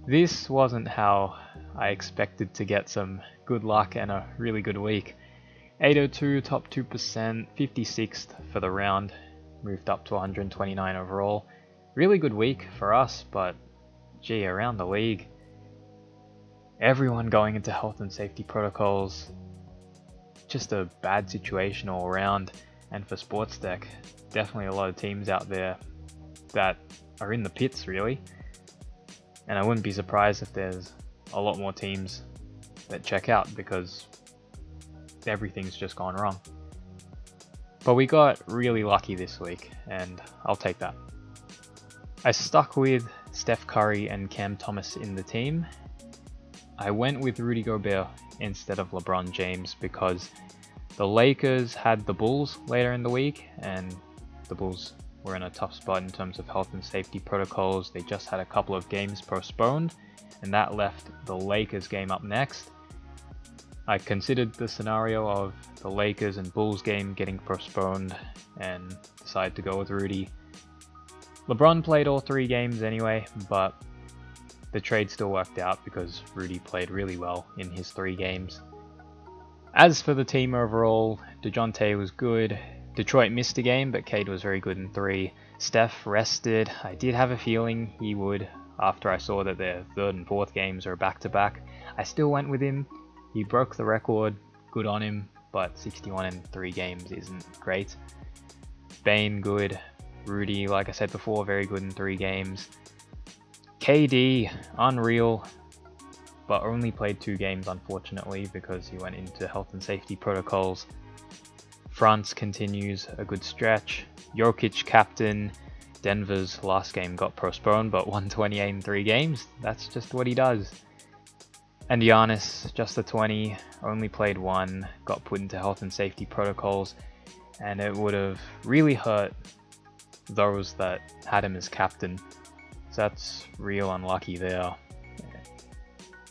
This wasn't how I expected to get some good luck and a really good week. 802 top 2%, 56th for the round, moved up to 129 overall. Really good week for us, but gee, around the league, everyone going into health and safety protocols, just a bad situation all around. And for Sportsdeck, definitely a lot of teams out there that are in the pits really. And I wouldn't be surprised if there's a lot more teams that check out because everything's just gone wrong. But we got really lucky this week, and I'll take that. I stuck with Steph Curry and Cam Thomas in the team. I went with Rudy Gobert instead of LeBron James because the Lakers had the Bulls later in the week, and the Bulls were in a tough spot in terms of health and safety protocols. They just had a couple of games postponed, and that left the Lakers game up next. I considered the scenario of the Lakers and Bulls game getting postponed and decided to go with Rudy. LeBron played all 3 games anyway, but the trade still worked out because Rudy played really well in his 3 games. As for the team overall, DeJounte was good. Detroit missed a game, but Cade was very good in 3. Steph rested. I did have a feeling he would after I saw that their 3rd and 4th games are back-to-back. I still went with him. He broke the record, good on him, but 61 in 3 games isn't great. Bane, good. Rudy, like I said before, very good in 3 games. KD, unreal, but only played 2 games unfortunately because he went into health and safety protocols. France continues a good stretch. Jokic, captain. Denver's last game got postponed, but 128 in 3 games. That's just what he does. And Giannis, just a 20, only played 1, got put into health and safety protocols, and it would have really hurt those that had him as captain. So that's real unlucky there.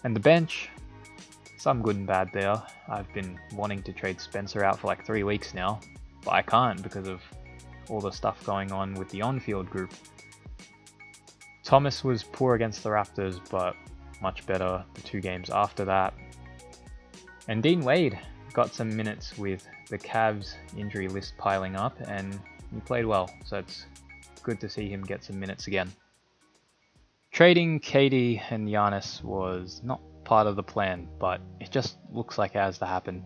And the bench, some good and bad there. I've been wanting to trade Spencer out for like 3 weeks now, but I can't because of all the stuff going on with the on-field group. Thomas was poor against the Raptors, but much better the 2 games after that. And Dean Wade got some minutes with the Cavs injury list piling up, and he played well, so it's good to see him get some minutes again. Trading KD and Giannis was not part of the plan, but it just looks like it has to happen.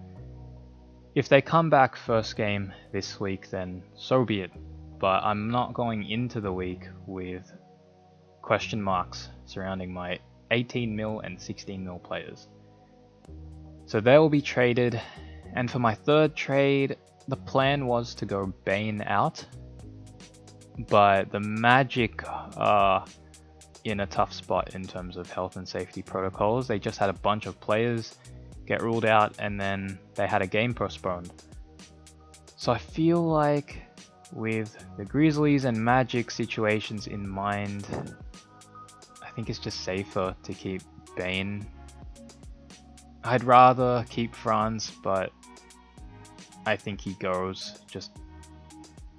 If they come back first game this week, then so be it, but I'm not going into the week with question marks surrounding my 18 mil and 16 mil players. So they will be traded, and for my 3rd trade, the plan was to go Bane out, but the Magic are in a tough spot in terms of health and safety protocols. They just had a bunch of players get ruled out, and then they had a game postponed. So I feel like with the Grizzlies and Magic situations in mind, I think it's just safer to keep Bane. I'd rather keep Franz, but I think he goes just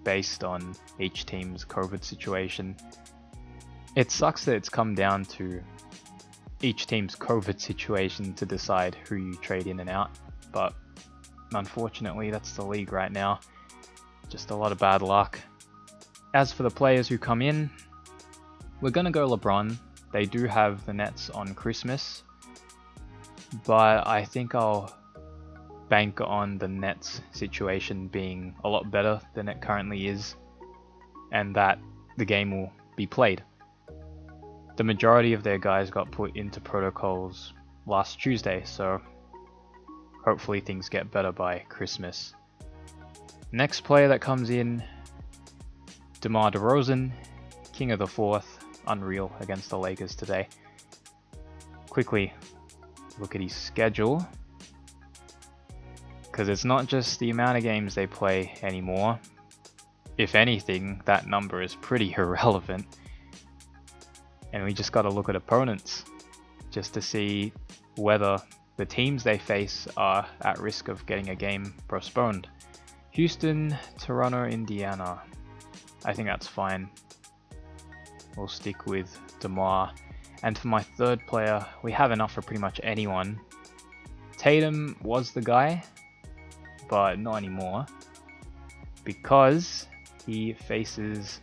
based on each team's COVID situation. It sucks that it's come down to each team's COVID situation to decide who you trade in and out, but unfortunately that's the league right now. Just a lot of bad luck. As for the players who come in, we're gonna go LeBron. They do have the Nets on Christmas, but I think I'll bank on the Nets situation being a lot better than it currently is, and that the game will be played. The majority of their guys got put into protocols last Tuesday, so hopefully things get better by Christmas. Next player that comes in, DeMar DeRozan, king of the 4th, unreal against the Lakers today. Quickly look at his schedule, because it's not just the amount of games they play anymore. If anything, that number is pretty irrelevant. And we just got to look at opponents just to see whether the teams they face are at risk of getting a game postponed. Houston, Toronto, Indiana. I think that's fine. We'll stick with DeMar. And for my third player, we have enough for pretty much anyone. Tatum was the guy, but not anymore, because he faces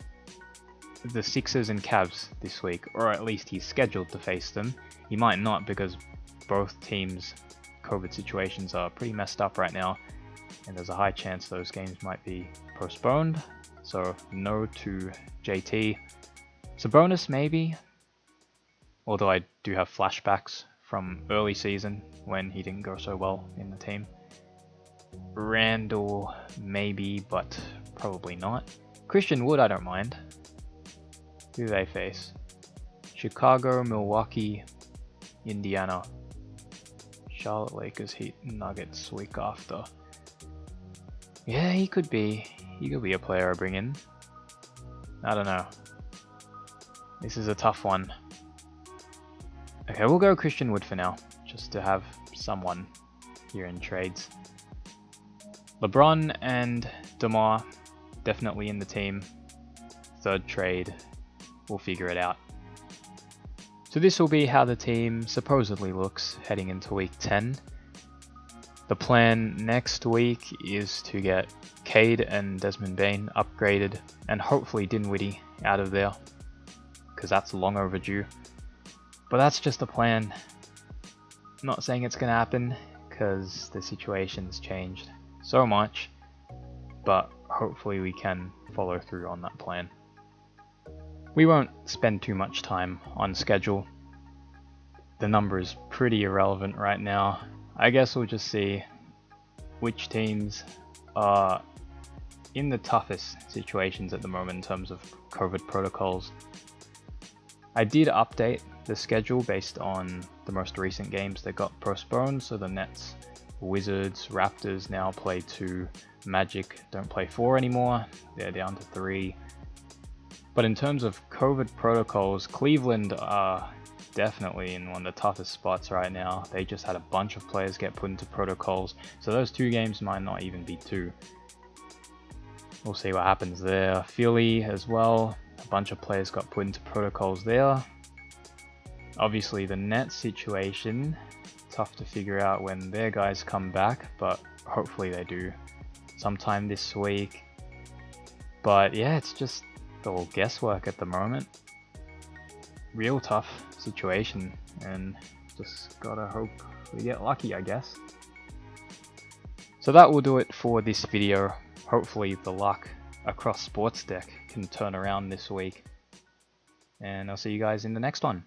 the Sixers and Cavs this week, or at least he's scheduled to face them. He might not, because both teams' COVID situations are pretty messed up right now, and there's a high chance those games might be postponed. So no to JT. Sabonis maybe, although I do have flashbacks from early season when he didn't go so well in the team. Randall maybe, but probably not. Christian Wood I don't mind. Who do they face? Chicago, Milwaukee, Indiana, Charlotte, Lakers, Heat, Nuggets week after. Yeah, he could be a player I bring in. I don't know. This is a tough one. Okay, we'll go Christian Wood for now, just to have someone here in trades. LeBron and DeMar definitely in the team. Third trade, we'll figure it out. So this will be how the team supposedly looks heading into week 10. The plan next week is to get Cade and Desmond Bane upgraded, and hopefully Dinwiddie out of there, because that's long overdue. But that's just a plan. I'm not saying it's going to happen, because the situation's changed so much, but hopefully we can follow through on that plan. We won't spend too much time on schedule. The number is pretty irrelevant right now. I guess we'll just see which teams are in the toughest situations at the moment in terms of COVID protocols. I did update the schedule based on the most recent games that got postponed, so the Nets, Wizards, Raptors now play 2, Magic don't play 4 anymore, they're down to 3. But in terms of COVID protocols, Cleveland are definitely in one of the toughest spots right now. They just had a bunch of players get put into protocols, so those 2 games might not even be 2. We'll see what happens there. Philly as well, a bunch of players got put into protocols there. Obviously the Nets situation, tough to figure out when their guys come back, but hopefully they do sometime this week. But yeah, it's just all guesswork at the moment. Real tough situation, and just gotta hope we get lucky, I guess. So that will do it for this video. Hopefully the luck across Sportsdeck can turn around this week, and I'll see you guys in the next one.